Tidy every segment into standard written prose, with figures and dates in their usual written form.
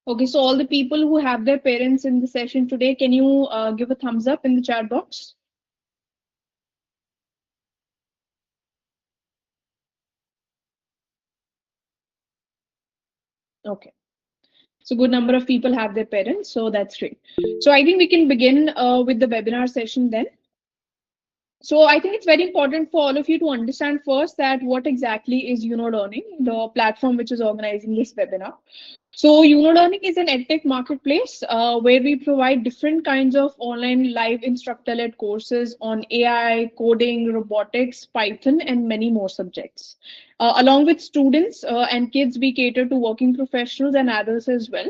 Okay, so all the people who have their parents in the session today, can you give a thumbs up in the chat box? Okay. So good number of people have their parents, so that's great. So I think we can begin with the webinar session then. So I think it's very important for all of you to understand first that what exactly is Yuno Learning, the platform which is organizing this webinar. So Yuno Learning is an edtech marketplace where we provide different kinds of online live instructor-led courses on AI, coding, robotics, Python, and many more subjects. Along with students and kids, we cater to working professionals and adults as well.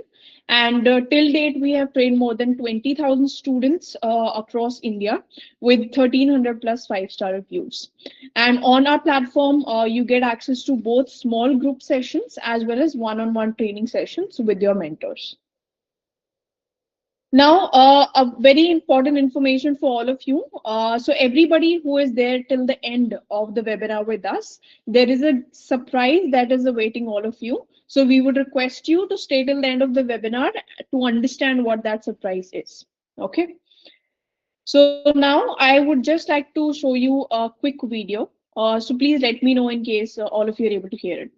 And till date, we have trained more than 20,000 students across India with 1,300 plus five-star reviews. And on our platform, you get access to both small group sessions as well as one-on-one training sessions with your mentors. Now, a very important information for all of you. So everybody who is there till the end of the webinar with us, there is a surprise that is awaiting all of you. So we would request you to stay till the end of the webinar to understand what that surprise is. Okay. So now I would just like to show you a quick video. So please let me know in case all of you are able to hear it.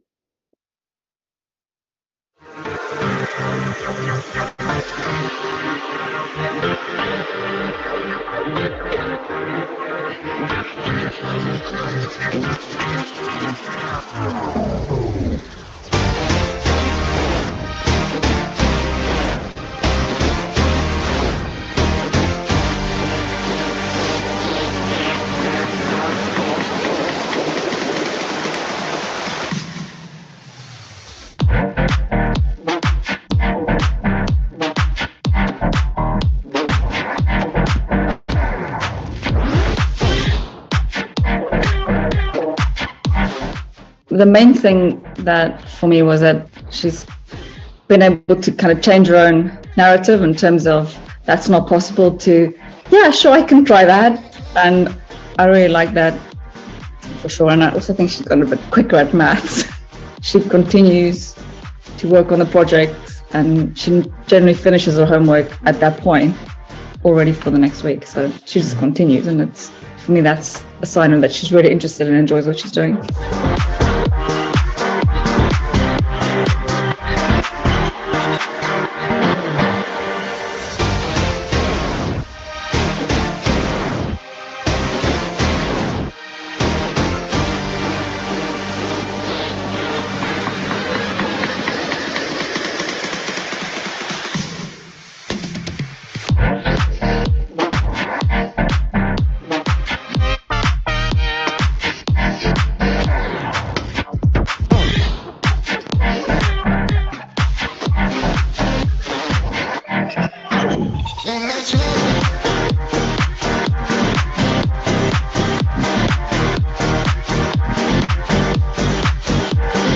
The main thing that for me was that she's been able to kind of change her own narrative in terms of that's not possible to, yeah, sure, I can try that. And I really like that for sure. And I also think she's gotten a bit quicker at maths. She continues to work on the project and she generally finishes her homework at that point already for the next week. So she just continues, and it's, for me, that's a sign of that she's really interested and enjoys what she's doing.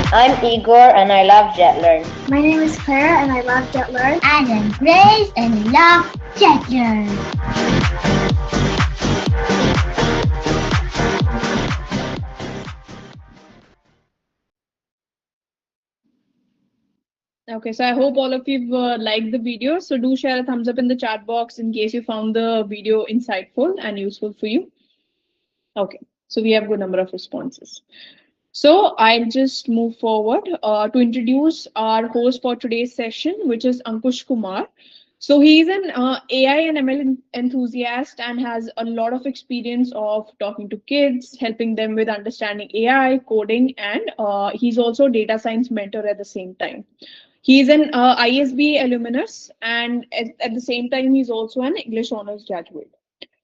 I'm Igor and I love JetLearn. My name is Clara and I love JetLearn. And I'm Grace and I love JetLearn. Okay, so I hope all of you liked the video. So do share a thumbs up in the chat box in case you found the video insightful and useful for you. Okay, so we have a good number of responses. So I'll just move forward to introduce our host for today's session, which is Ankush Kumar. So he's an AI and ML enthusiast and has a lot of experience of talking to kids, helping them with understanding AI, coding, and he's also a data science mentor at the same time. He's an ISB alumnus, and at the same time, he's also an English honors graduate.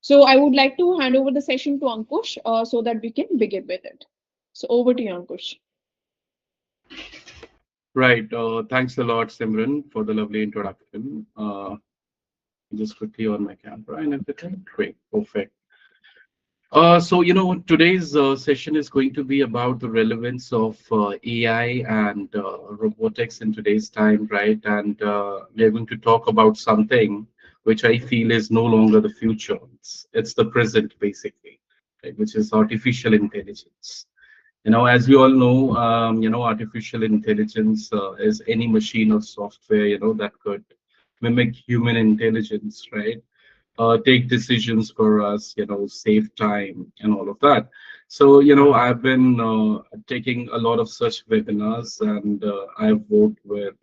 So I would like to hand over the session to Ankush so that we can begin with it. So over to you, Ankush. Right. Thanks a lot, Simran, for the lovely introduction. Just quickly on my camera and everything. Great. Perfect. So, today's session is going to be about the relevance of AI and robotics in today's time, right? And we're going to talk about something which I feel is no longer the future. It's the present, basically, right? Which is artificial intelligence. As we all know, artificial intelligence is any machine or software, that could mimic human intelligence, right? Take decisions for us, save time and all of that. So, I've been taking a lot of such webinars, and I've worked with,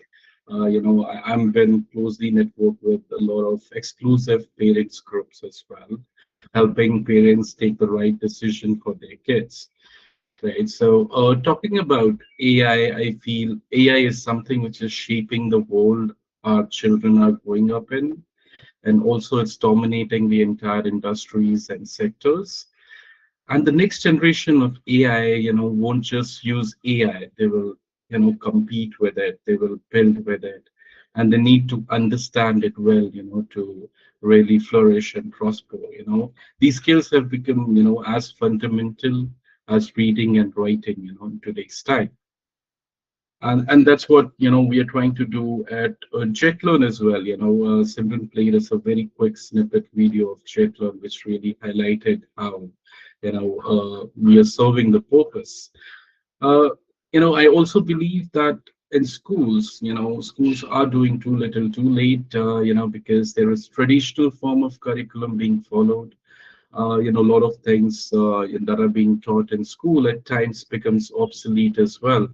I'm been closely networked with a lot of exclusive parents groups as well, helping parents take the right decision for their kids. Right. So, talking about I feel AI is something which is shaping the world our children are growing up in, and also it's dominating the entire industries and sectors. And the next generation of AI, won't just use AI; they will, compete with it. They will build with it, and they need to understand it well, to really flourish and prosper. These skills have become, as fundamental as reading and writing, in today's time. And that's what we are trying to do at JetLearn as well. Simran played us a very quick snippet video of JetLearn, which really highlighted how we are serving the purpose. uh, I also believe that in schools, schools are doing too little too late, because there is traditional form of curriculum being followed. A lot of things that are being taught in school at times becomes obsolete as well,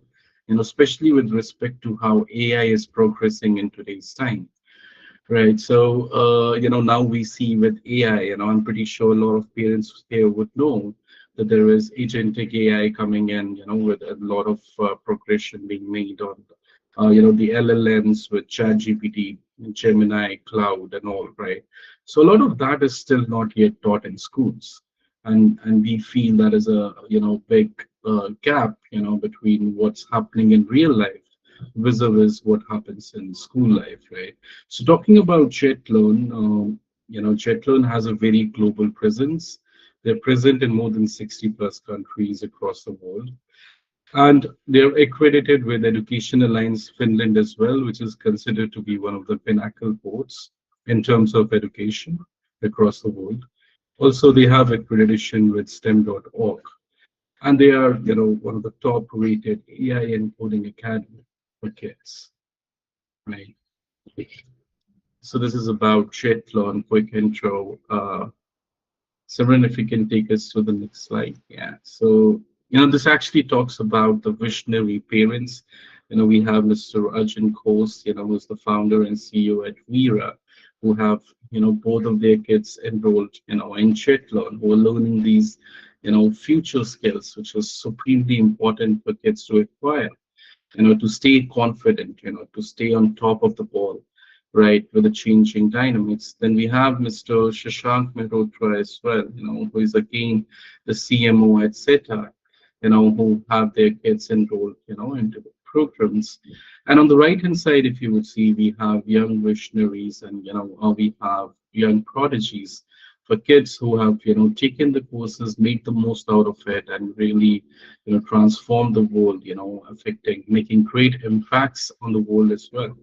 especially with respect to how AI is progressing in today's time. Right. So, now we see with AI, I'm pretty sure a lot of parents here would know that there is agentic AI coming in, with a lot of progression being made on, the LLMs with ChatGPT, Gemini, Cloud, and all, right? So a lot of that is still not yet taught in schools, and we feel that is a, big gap, between what's happening in real life vis-a-vis what happens in school life, right? So talking about JetLearn, JetLearn has a very global presence. They're present in more than 60 plus countries across the world. And they're accredited with Education Alliance Finland as well, which is considered to be one of the pinnacle boards in terms of education across the world. Also, they have accreditation with STEM.org, and they are, one of the top rated AI and coding academy for kids, right? So this is about Chetlon, quick intro. Simran, if you can take us to the next slide. Yeah. So, this actually talks about the visionary parents. We have Mr. Arjun Kos, who's the founder and CEO at Vera, who have, both of their kids enrolled, in Chetlon, who are learning these, future skills, which is supremely important for kids to acquire, to stay confident, to stay on top of the ball, right, with the changing dynamics. Then we have Mr. Shashank Mehrotra as well, who is again the CMO at SETA, who have their kids enrolled, into the programs. And on the right hand side, if you would see, we have young visionaries, and we have young prodigies for kids who have taken the courses, made the most out of it, and really transform the world, affecting, making great impacts on the world as well.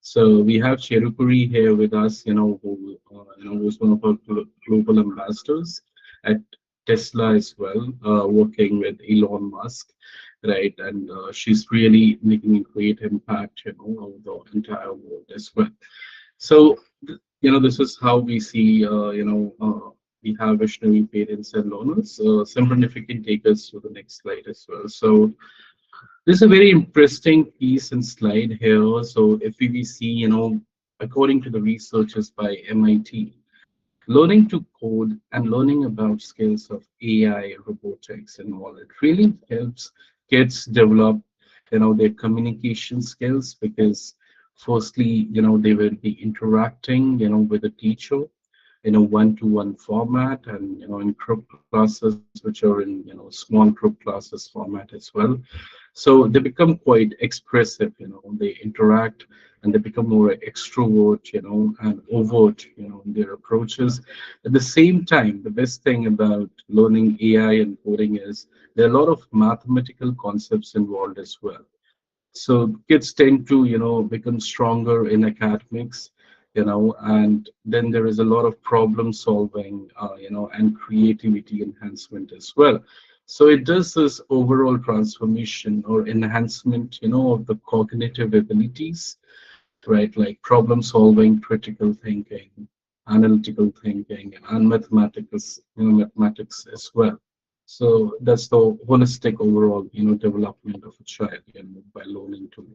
So we have Cherukuri here with us, who was one of our global ambassadors at Tesla as well, working with Elon Musk, right? And she's really making a great impact, on the entire world as well. So, this is how we see, we have visionary parents and learners. Simran, if you can take us to the next slide as well. So, this is a very interesting piece and slide here. So if we see, according to the researchers by MIT, learning to code and learning about skills of AI, robotics, and all, it really helps kids develop, their communication skills, because firstly, they will be interacting, with a teacher in a one-to-one format, and in group classes, which are in small group classes format as well. So they become quite expressive, they interact, and they become more extrovert, and overt, in their approaches. At the same time, the best thing about learning AI and coding is there are a lot of mathematical concepts involved as well. So kids tend to, become stronger in academics, and then there is a lot of problem solving, and creativity enhancement as well. So it does this overall transformation or enhancement, of the cognitive abilities, right? Like problem solving, critical thinking, analytical thinking, and mathematics as well. So that's the holistic overall, development of a child, by learning to,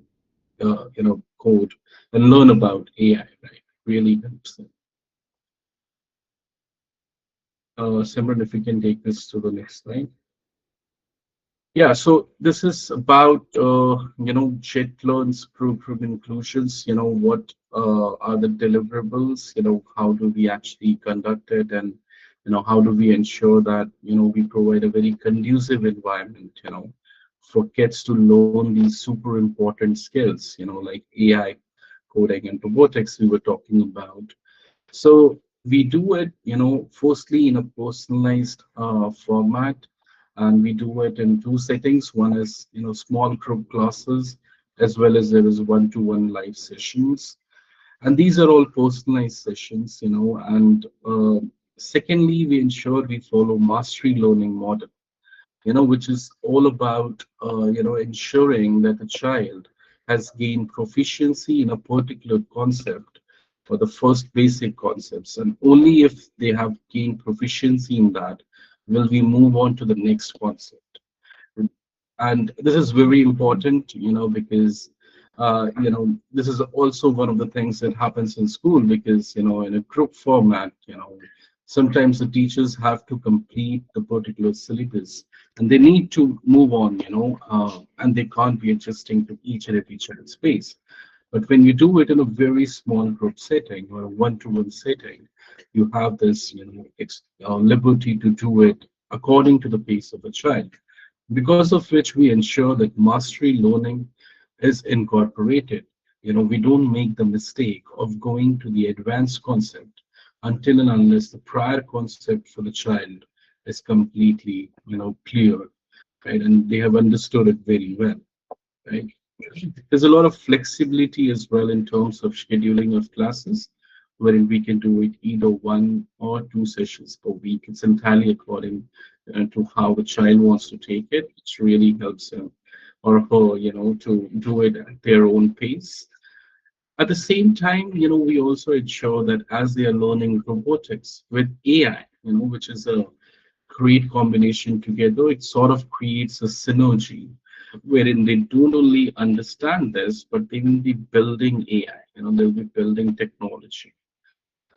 code and learn about AI, right? Really helps them. Simran, if you can take this to the next slide. Yeah, so this is about JetLearn's program inclusions. What are the deliverables? How do we actually conduct it, and how do we ensure that we provide a very conducive environment, for kids to learn these super important skills, like AI, coding, and robotics we were talking about. So we do it, firstly in a personalized format, and we do it in two settings. One is, small group classes, as well as there is one-to-one live sessions. And these are all personalized sessions, and secondly, we ensure we follow mastery learning model, which is all about, ensuring that the child has gained proficiency in a particular concept for the first basic concepts. And only if they have gained proficiency in that will we move on to the next concept. And this is very important, because this is also one of the things that happens in school, because in a group format, sometimes the teachers have to complete the particular syllabus and they need to move on, and they can't be adjusting to each and every child's pace. But when you do it in a very small group setting or a one-to-one setting, you have this, liberty to do it according to the pace of the child, because of which we ensure that mastery learning is incorporated. We don't make the mistake of going to the advanced concept until and unless the prior concept for the child is completely, clear, right? And they have understood it very well, right? There's a lot of flexibility as well in terms of scheduling of classes, wherein we can do it either one or two sessions per week. It's entirely according to how the child wants to take it, which really helps him or her, to do it at their own pace. At the same time, we also ensure that as they are learning robotics with AI, which is a great combination together, it sort of creates a synergy wherein they don't only understand this, but they will be building AI, they'll be building technology.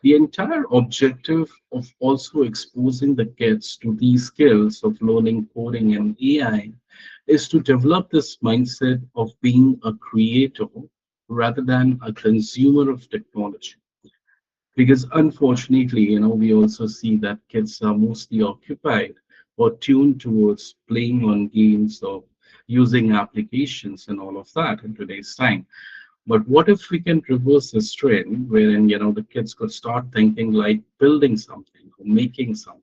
The entire objective of also exposing the kids to these skills of learning coding and AI is to develop this mindset of being a creator rather than a consumer of technology. Because unfortunately, we also see that kids are mostly occupied or tuned towards playing on games or using applications and all of that in today's time. But what if we can reverse this trend wherein, the kids could start thinking like building something or making something,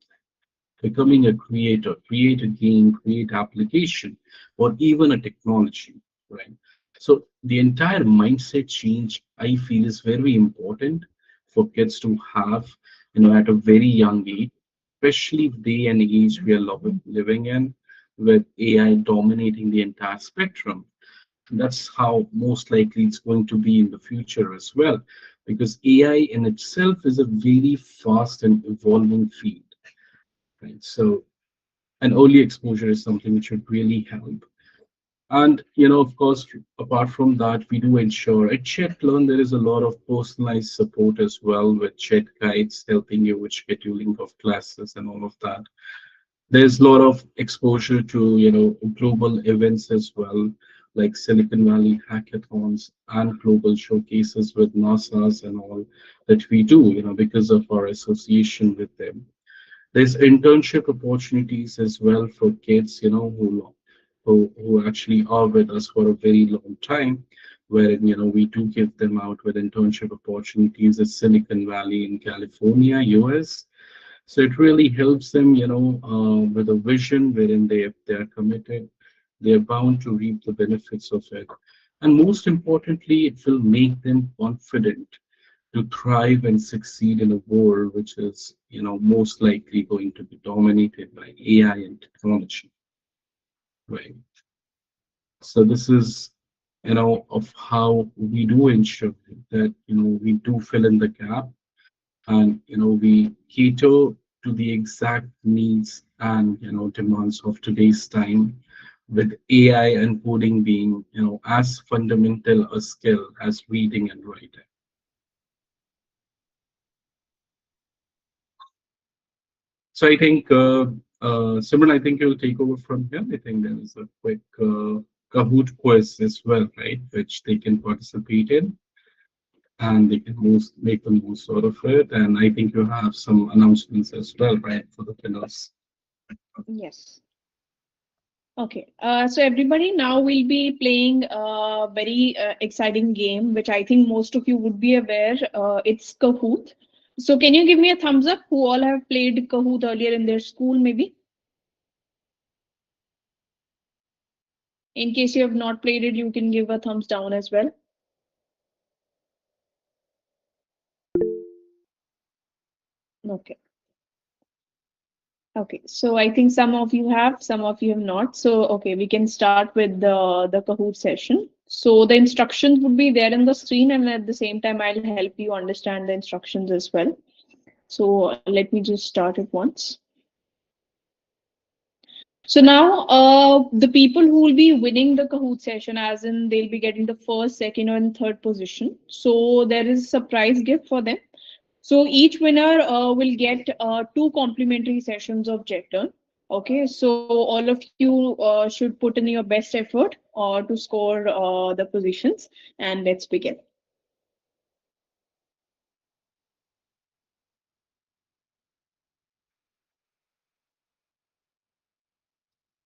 becoming a creator, create a game, create application, or even a technology, right? So the entire mindset change, I feel, is very important for kids to have, at a very young age, especially day and age we are living in, with AI dominating the entire spectrum. That's how most likely it's going to be in the future as well, because AI in itself is a very fast and evolving field, right? So an early exposure is something which would really help. And of course, apart from that, we do ensure at ChatLearn there is a lot of personalized support as well, with chat guides helping you with scheduling of classes and all of that. There's a lot of exposure to global events as well, like Silicon Valley hackathons and global showcases with NASA's and all that we do, because of our association with them. There's internship opportunities as well for kids, who actually are with us for a very long time, wherein we do give them out with internship opportunities at Silicon Valley in California, US. So it really helps them, with a vision wherein they are committed, they are bound to reap the benefits of it. And most importantly, it will make them confident to thrive and succeed in a world which is, most likely going to be dominated by AI and technology. right? So this is, of how we do ensure that, we do fill in the gap, and, we cater to the exact needs and, demands of today's time, with AI and coding being, as fundamental a skill as reading and writing. So I think, Simran, I think you'll take over from here. I think there is a quick Kahoot quiz as well, right, which they can participate in, and they can make the most out of it. And I think you have some announcements as well, right, for the winners. Yes. Okay, so everybody, now we'll be playing a very exciting game, which I think most of you would be aware. It's Kahoot. So can you give me a thumbs up who all have played Kahoot earlier in their school, maybe? In case you have not played it, you can give a thumbs down as well. Okay. Okay, so I think some of you have, some of you have not. So, okay, we can start with the Kahoot session. So the instructions would be there in the screen, and at the same time, I'll help you understand the instructions as well. So let me just start it once. So now, the people who will be winning the Kahoot session, as in they'll be getting the first, second, and third position. So there is a surprise gift for them. So each winner will get two complimentary sessions of JetTurn. Okay, so all of you should put in your best effort to score the positions, and let's begin.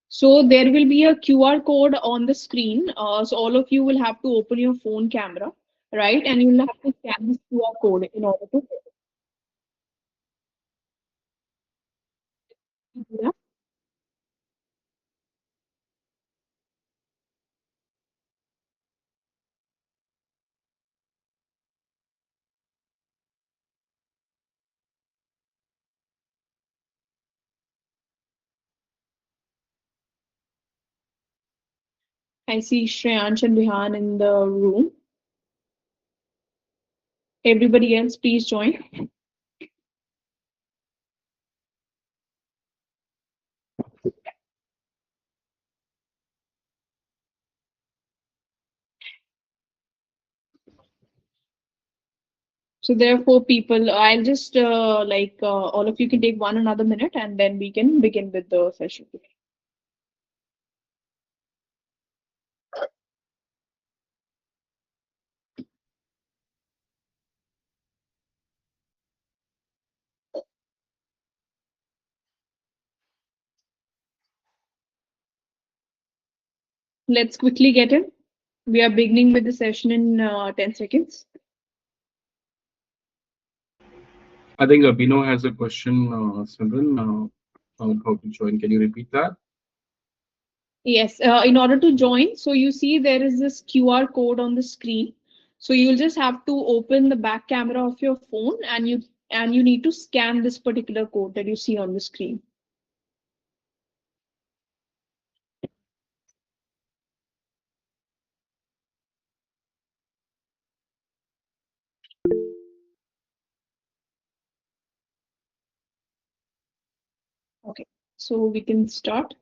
So there will be a QR code on the screen. So all of you will have to open your phone camera, right? And you'll have to scan this QR code in order to do that. I see Shreyansh and Bihan in the room. Everybody else, please join. So there are four people. I'll just all of you can take one another minute, and then we can begin with the session. Let's quickly get in. We are beginning with the session in 10 seconds. I think Abhino has a question, Simran, on how to join. Can you repeat that? Yes, in order to join, so you see there is this QR code on the screen. So you'll just have to open the back camera of your phone, and you need to scan this particular code that you see on the screen. Okay, so we can start.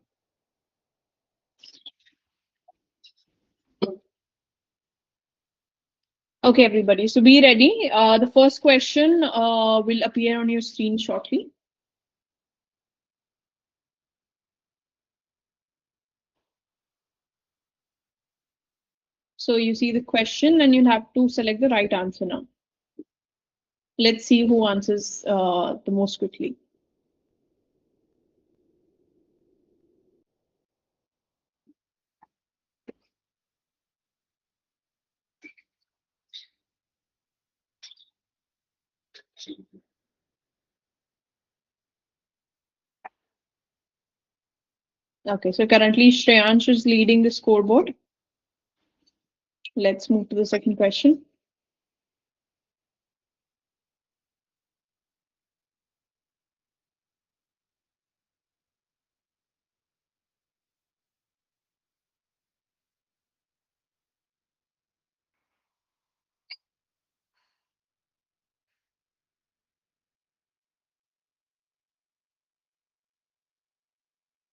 Okay, everybody. So be ready. The first question will appear on your screen shortly. So you see the question, and you'll have to select the right answer now. Let's see who answers the most quickly. Okay, so currently Shreyansh is leading the scoreboard. Let's move to the second question.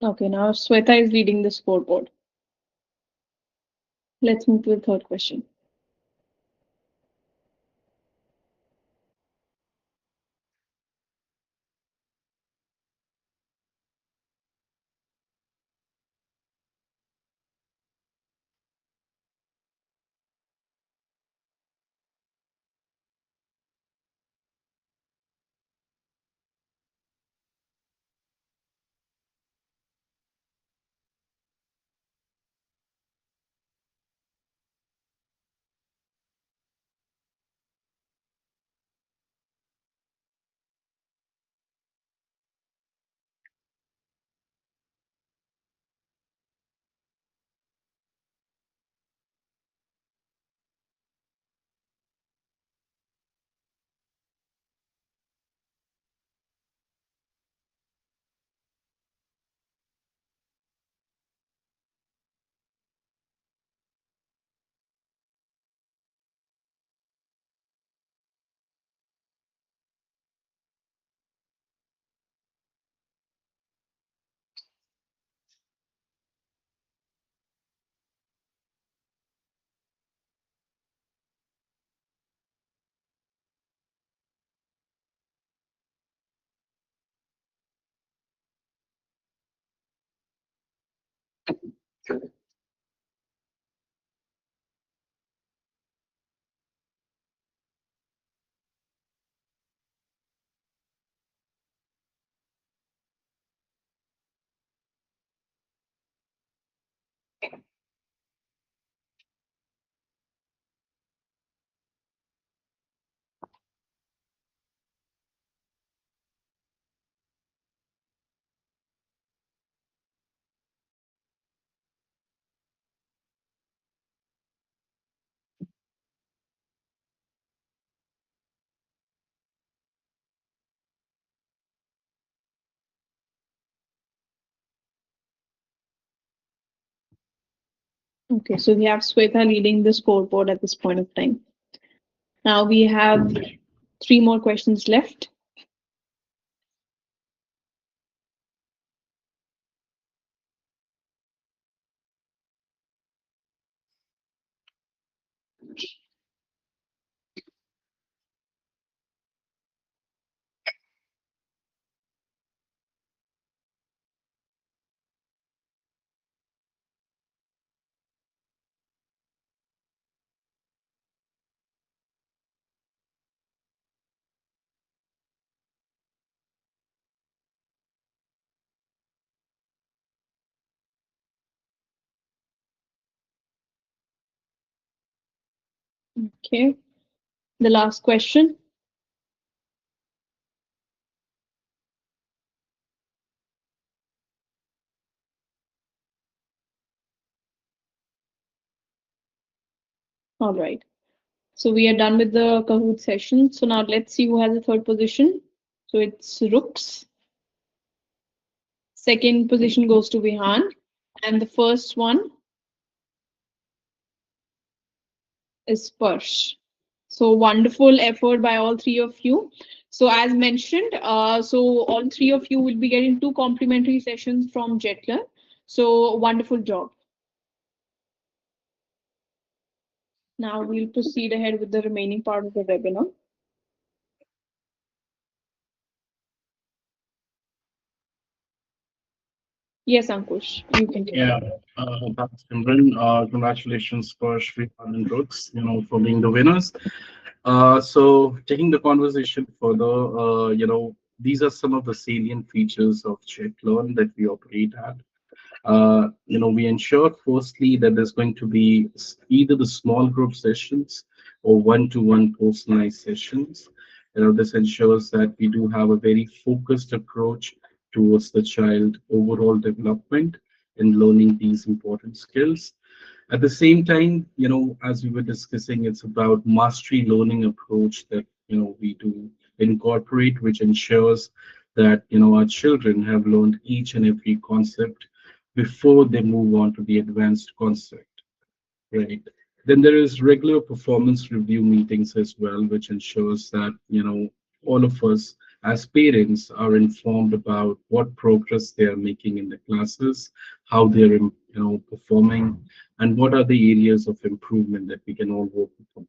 Okay, now Sweta is leading the scoreboard. Let's move to the third question. Okay, so we have Sweta leading the scoreboard at this point of time. Now we have 3 more questions left. Okay, the last question. All right. So we are done with the Kahoot session. So now let's see who has the third position. So it's Rooks. Second position goes to Vihan. And the first one is Sparsh. So wonderful effort by all 3 of you. So as mentioned, so all 3 of you will be getting 2 complimentary sessions from Jetler. So wonderful job. Now we'll proceed ahead with the remaining part of the webinar. Yes, Ankush, you can take it. Yeah, that's Simran. Congratulations for Shrikant and Brooks, for being the winners. So taking the conversation further, these are some of the salient features of CheckLearn that we operate at. We ensure firstly that there's going to be either the small group sessions or one-to-one personalized sessions. This ensures that we do have a very focused approach towards the child overall development and learning these important skills. At the same time, as we were discussing, it's about mastery learning approach that, we do incorporate, which ensures that, our children have learned each and every concept before they move on to the advanced concept, right? Then there is regular performance review meetings as well, which ensures that, all of us as parents are informed about what progress they are making in the classes, how they're performing, and what are the areas of improvement that we can all work upon.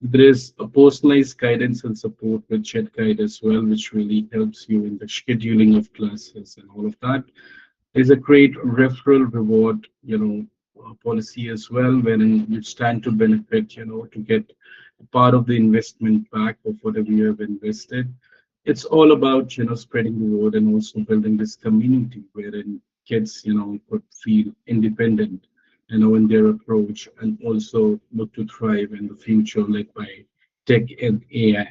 There is a personalized guidance and support with Chat Guide as well, which really helps you in the scheduling of classes and all of that. There's a great referral reward, policy as well, wherein you stand to benefit, to get part of the investment back of whatever you have invested. It's all about, spreading the word and also building this community wherein kids, could feel independent, in their approach and also look to thrive in the future, led by tech and AI.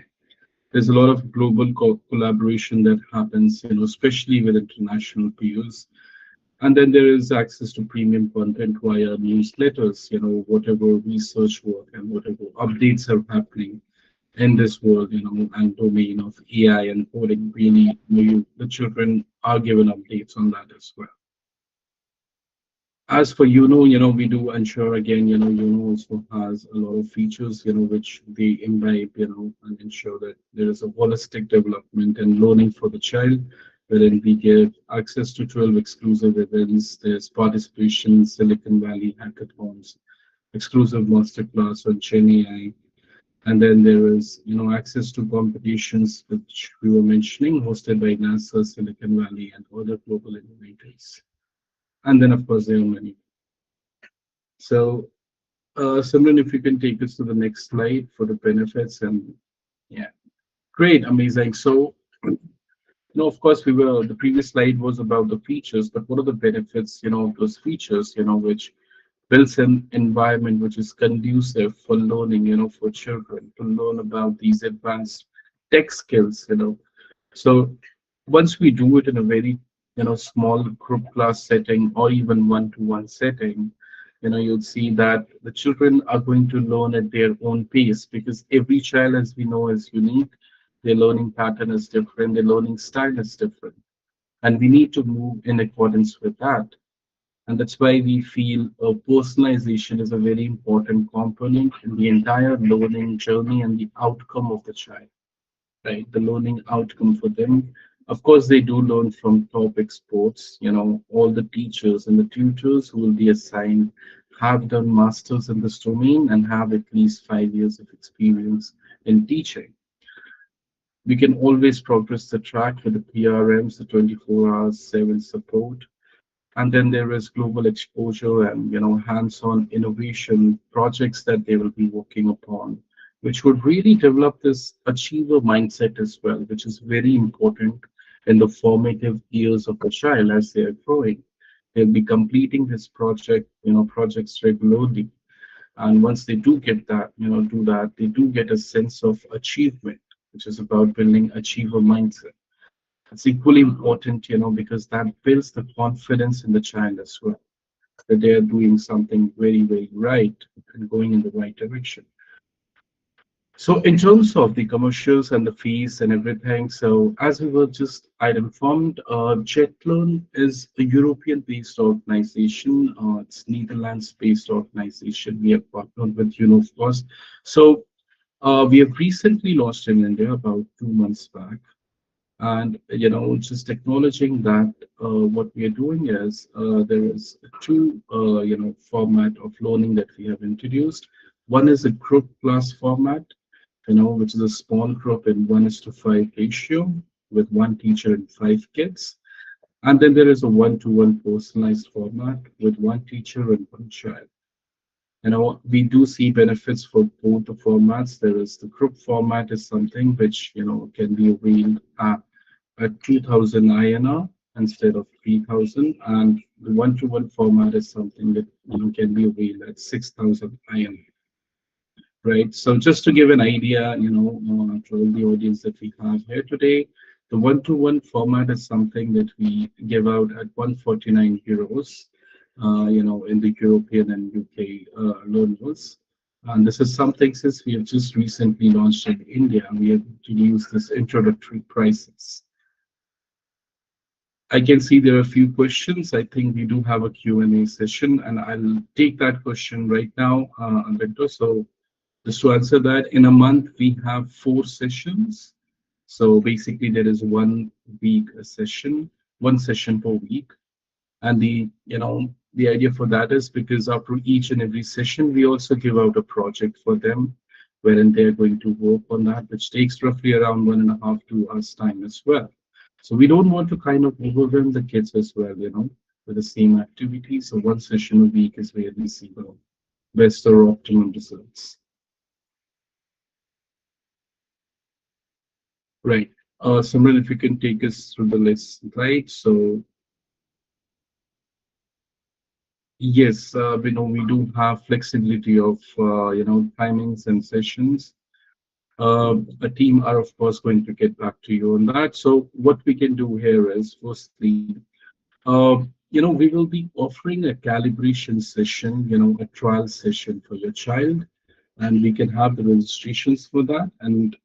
There's a lot of global collaboration that happens, especially with international peers. And then there is access to premium content via newsletters, whatever research work and whatever updates are happening in this world, and domain of AI and coding. Really, the children are given updates on that as well. As for Yuno, we do ensure again, Yuno also has a lot of features, which they imbibe, and ensure that there is a holistic development and learning for the child, wherein we give access to 12 exclusive events. There's participation in Silicon Valley hackathons, exclusive masterclass on Gen AI, and then there is, access to competitions which we were mentioning, hosted by NASA, Silicon Valley, and other global innovators. And then, of course, there are many. So, Simran, if you can take us to the next slide for the benefits, and yeah, great, amazing. So, of course, the previous slide was about the features, but what are the benefits, of those features, which builds an environment which is conducive for learning, for children to learn about these advanced tech skills, So once we do it in a very, small group class setting or even one-to-one setting, you'll see that the children are going to learn at their own pace, because every child, as we know, is unique. Their learning pattern is different. Their learning style is different. And we need to move in accordance with that. And that's why we feel personalization is a very important component in the entire learning journey and the outcome of the child, right? The learning outcome for them. Of course, they do learn from top experts, all the teachers and the tutors who will be assigned have done masters in this domain and have at least 5 years of experience in teaching. We can always progress the track with the PRMs, the 24 hours 7 support. And then there is global exposure and hands-on innovation projects that they will be working upon, which would really develop this achiever mindset as well, which is very important in the formative years of the child as they are growing. They'll be completing this projects regularly. And once they do get that, do that, they do get a sense of achievement, which is about building achiever mindset. It's equally important, because that builds the confidence in the child as well, that they are doing something very, very right and going in the right direction. So in terms of the commercials and the fees and everything, so as we were just, I'd informed, JetLearn is a European-based organization. It's Netherlands-based organization. We have partnered with Yuno, of course. So we have recently launched in India about 2 months back. And just acknowledging that what we are doing is there is two format of learning that we have introduced. One is a group class format, which is a small group in 1:5 ratio with one teacher and 5 kids. And then there is a one-to-one personalized format with one teacher and one child. We do see benefits for both the formats. There is the group format is something which, can be availed at 2000 INR instead of 3000. And the one-to-one format is something that, can be availed at 6000 INR. Right. So just to give an idea, to all the audience that we have here today, the one-to-one format is something that we give out at 149 euros, in the European and UK learners. And this is something, since we have just recently launched in India, we have introduced this introductory prices. I can see there are a few questions. I think we do have a Q&A session, and I'll take that question right now, Alberto. So just to answer that, in a month, we have 4 sessions. So basically, there is 1 week a session, 1 session per week, and the idea for that is because after each and every session, we also give out a project for them, wherein they are going to work on that, which takes roughly around 1.5 to 2 hours time as well. So we don't want to kind of overwhelm the kids as well, with the same activity. So 1 session a week is where we see the best or optimum results. Right. Simran, if you can take us through the list, right? So yes, we do have flexibility of timings and sessions. A team are of course going to get back to you on that. So what we can do here is firstly, we will be offering a calibration session, a trial session for your child, and we can have the registrations for that. And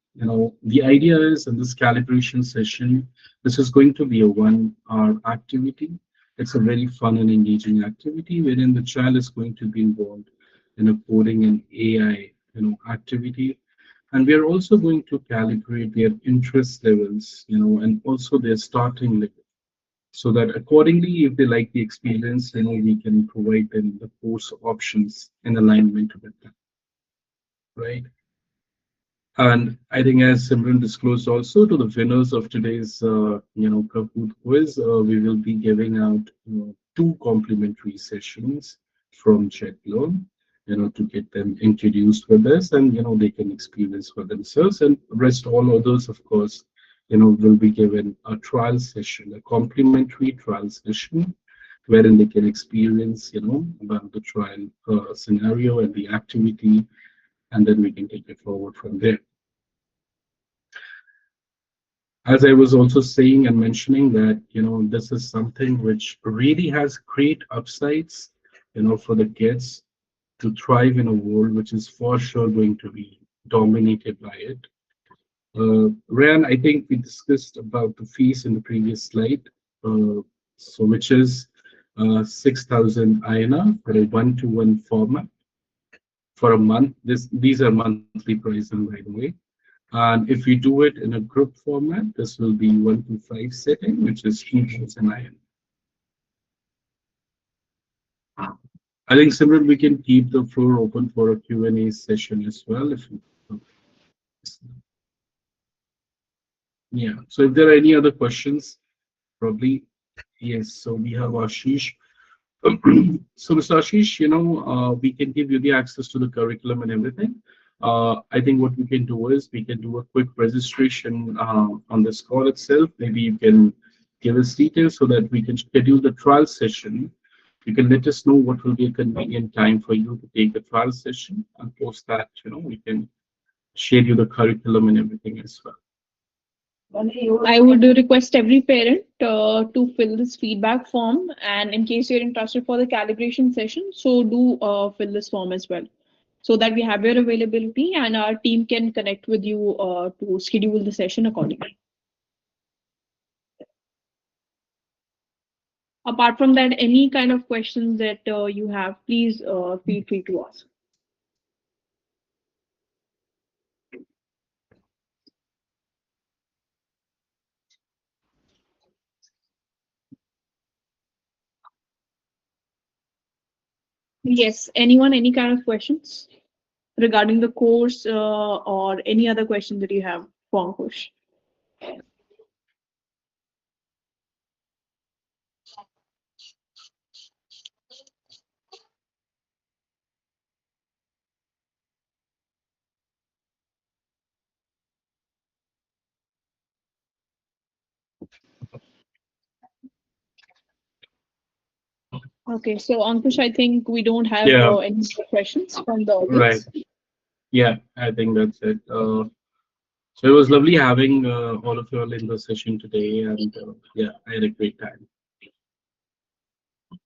the idea is in this calibration session, this is going to be a 1 hour activity. It's a very fun and engaging activity wherein the child is going to be involved in a coding and AI, activity. And we are also going to calibrate their interest levels, and also their starting level, so that accordingly, if they like the experience, we can provide them the course options in alignment with them, right? And I think, as Simran disclosed also to the winners of today's, Kahoot quiz, we will be giving out 2 complimentary sessions from JetLearn, to get them introduced with this, and they can experience for themselves. And rest all others, of course, will be given a trial session, a complimentary trial session, wherein they can experience, about the trial scenario and the activity, and then we can take it forward from there. As I was also saying and mentioning that, this is something which really has great upsides, for the kids to thrive in a world which is for sure going to be dominated by it. Ryan, I think we discussed about the fees in the previous slide, so which is 6,000 INR for a one-to-one format for a month. These are monthly pricing, by the way. And if we do it in a group format, this will be 1 to 5 setting, which is 3,000 INR. I think, Simran, we can keep the floor open for a Q&A session as well. Yeah. So if there are any other questions, probably yes. So we have Ashish. So, Mr. Ashish, we can give you the access to the curriculum and everything. I think what we can do is we can do a quick registration on this call itself. Maybe you can give us details so that we can schedule the trial session. You can let us know what will be a convenient time for you to take the trial session, and post that, we can share you the curriculum and everything as well. I would request every parent to fill this feedback form, and in case you're interested for the calibration session, so do fill this form as well, so that we have your availability and our team can connect with you to schedule the session accordingly. Apart from that, any kind of questions that you have, please feel free to ask. Yes, anyone, any kind of questions regarding the course or any other question that you have for Ankush? Okay, so Ankush, I think we don't have Yeah. any questions from the Right. audience. Yeah, I think that's it. So it was lovely having all of you all in the session today, and yeah, I had a great time.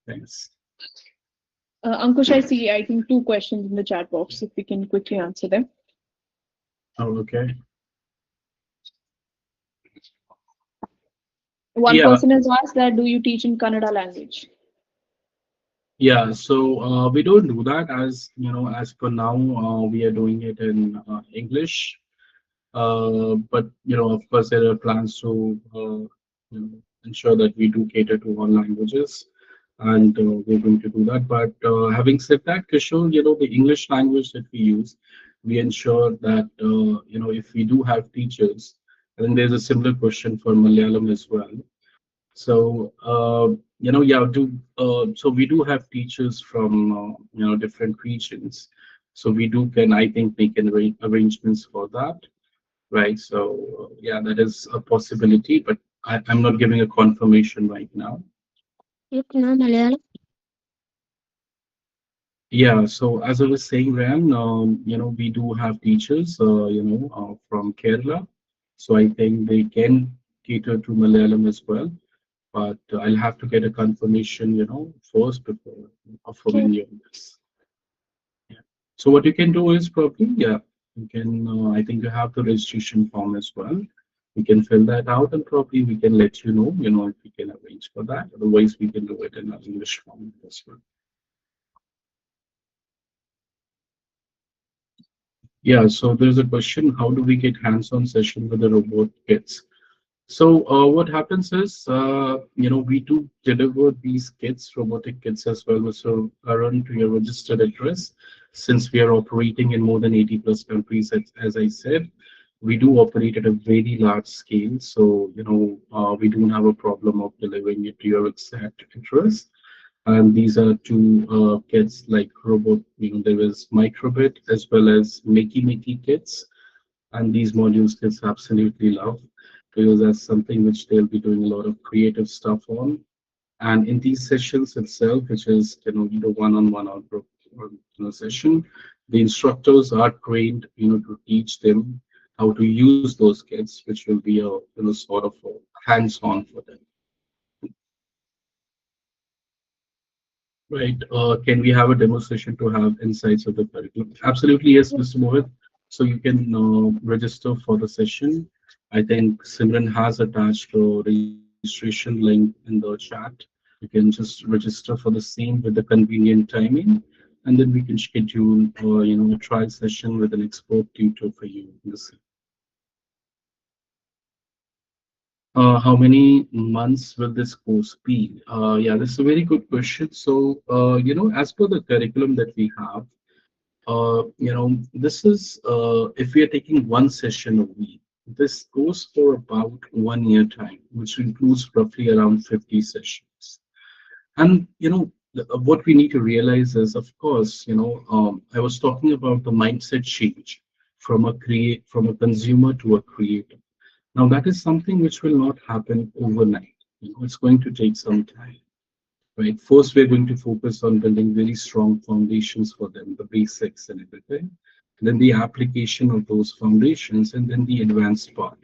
Thanks. Ankush, I see, I think 2 questions in the chat box, if we can quickly answer them. Oh, okay. One Yeah. person has asked that, do you teach in Kannada language? Yeah, so we don't do that, as per now, we are doing it in English. But of course, there are plans to ensure that we do cater to all languages, and we're going to do that. But having said that, Kishore, the English language that we use, we ensure that if we do have teachers, I think there's a similar question for Malayalam as well. So yeah, so we do have teachers from different regions. So we do can I think make arrangements for that, right? So yeah, that is a possibility, but I'm not giving a confirmation right now. Yeah, so as I was saying, Ram, we do have teachers, from Kerala. So I think they can cater to Malayalam as well. But I'll have to get a confirmation, first before affirming you on this. Yeah. So what you can do is probably, yeah, you can, I think you have the registration form as well. We can fill that out and probably we can let if we can arrange for that. Otherwise, we can do it in an English form as well. Yeah, so there's a question, how do we get hands-on session with the robot kits? So what happens is, we do deliver these kits, robotic kits as well, so run to your registered address. Since we are operating in more than 80 plus countries, as I said, we do operate at a very large scale. So, we don't have a problem of delivering it to your exact address. And these are two kits like robot, there is microbit as well as Makey kits. And these modules kids absolutely love because that's something which they'll be doing a lot of creative stuff on. And in these sessions itself, which is either one-on-one or group or session, the instructors are trained to teach them how to use those kits, which will be a sort of a hands-on for them. Right. Can we have a demo session to have insights of the curriculum? Absolutely, yes, Mr. Mohit. So you can register for the session. I think Simran has attached a registration link in the chat. You can just register for the same with the convenient timing, and then we can schedule, a trial session with an expert tutor for you in the same. How many months will this course be? Yeah, that's a very good question. So, as per the curriculum that we have, this is if we are taking one session a week, this goes for about 1 year time, which includes roughly around 50 sessions. And what we need to realize is, of course, I was talking about the mindset change from a consumer to a creator. Now, that is something which will not happen overnight. It's going to take some time, right? First, we're going to focus on building very strong foundations for them, the basics and everything. Then the application of those foundations, and then the advanced part.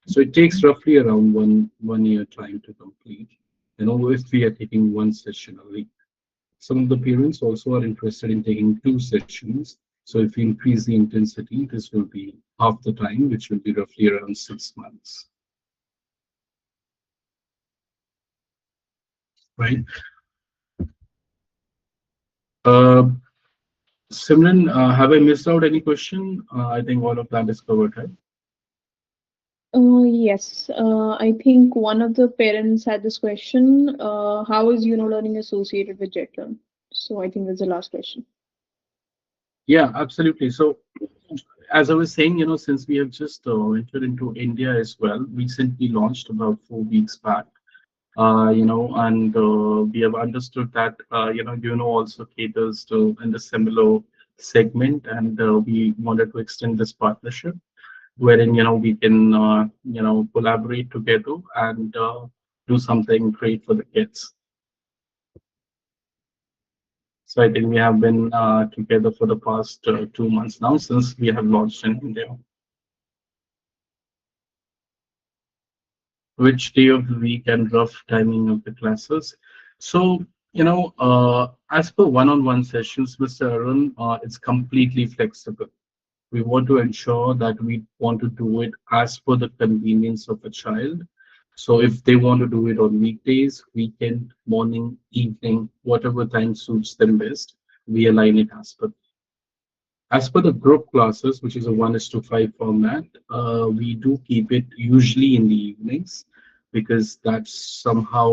So it takes roughly around one year time to complete. If we are taking one session a week. Some of the parents also are interested in taking two sessions. So if we increase the intensity, this will be half the time, which will be roughly around 6 months. Right. Uh, Simran, have I missed out any question? I think all of that is covered, right? Yes, I think one of the parents had this question. How is learning associated with JetLearn? So I think that's the last question. Yeah, absolutely. So as I was saying, since we have just entered into India as well, recently launched about 4 weeks back, and we have understood that, also caters to in the similar segment, and we wanted to extend this partnership wherein, we can, collaborate together and do something great for the kids. So I think we have been together for the past 2 months now since we have launched in India. Which day of the week and rough timing of the classes? So, as per one-on-one sessions, Mr. Arun, it's completely flexible. We want to ensure that we want to do it as per the convenience of a child. So if they want to do it on weekdays, weekend, morning, evening, whatever time suits them best, we align it as per. As per the group classes, which is a 1:5 format, we do keep it usually in the evenings because that's somehow,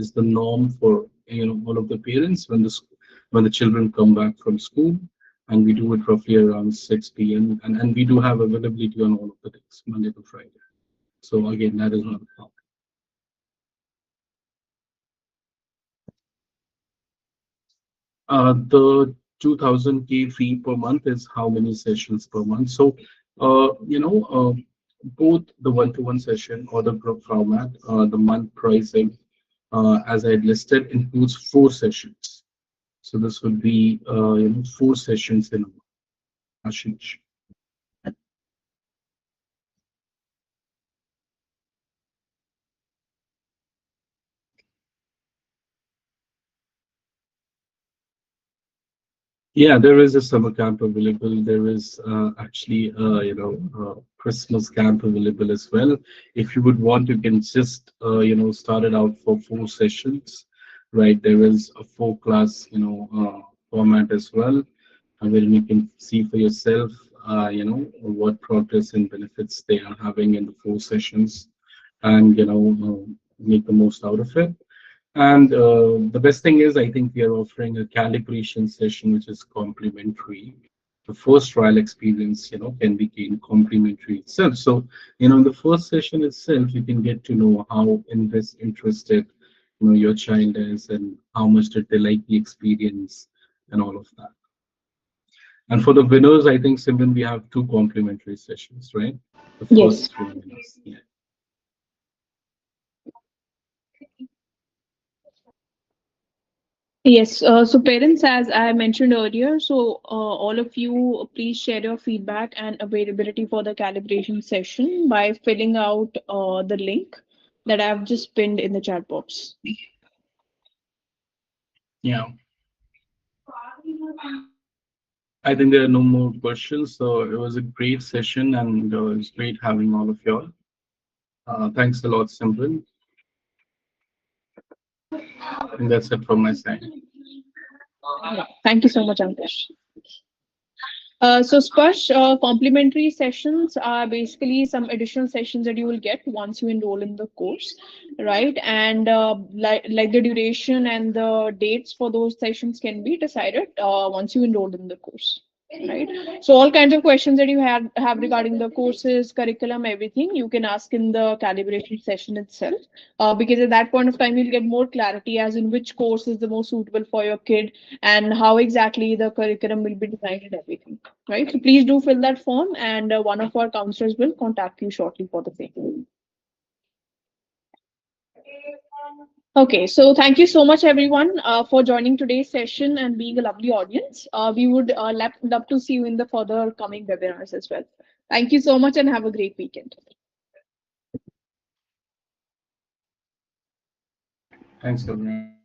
is the norm for, all of the parents when the children come back from school, and we do it roughly around 6 p.m. And we do have availability on all of the days, Monday to Friday. So again, that is not a problem. The 2000K fee per month is how many sessions per month. So, both the one-to-one session or the group format, the month pricing, as I had listed, includes 4 sessions. So this would be, 4 sessions in a month. Ashish. Yeah, there is a summer camp available. There is actually, Christmas camp available as well. If you would want, you can just, start it out for 4 sessions, right? There is a 4 class, format as well, wherein you can see for yourself, what progress and benefits they are having in the 4 sessions, and make the most out of it. And the best thing is, I think we are offering a calibration session which is complimentary. The first trial experience, can be gained complimentary itself. So, in the first session itself, you can get to know how interested, your child is, and how much did they like the experience, and all of that. And for the winners, I think, Simran, we have 2 complimentary sessions, right? The Yes. first 3 winners. Yeah. Yes, so parents, as I mentioned earlier, so all of you, please share your feedback and availability for the calibration session by filling out the link that I've just pinned in the chat box. Yeah. I think there are no more questions. So it was a great session, and it was great having all of you all. Thanks a lot, Simran. And that's it from my side. Thank you so much, Ankush. So Sparsh, complimentary sessions are basically some additional sessions that you will get once you enroll in the course, right? And like the duration and the dates for those sessions can be decided once you enroll in the course, right? So all kinds of questions that you have regarding the courses, curriculum, everything you can ask in the calibration session itself, because at that point of time you'll get more clarity as in which course is the most suitable for your kid and how exactly the curriculum will be designed and everything, right? So please do fill that form, and one of our counselors will contact you shortly for the same. Okay, so thank you so much, everyone, for joining today's session and being a lovely audience. We would love to see you in the further coming webinars as well. Thank you so much and have a great weekend. Thanks, everyone.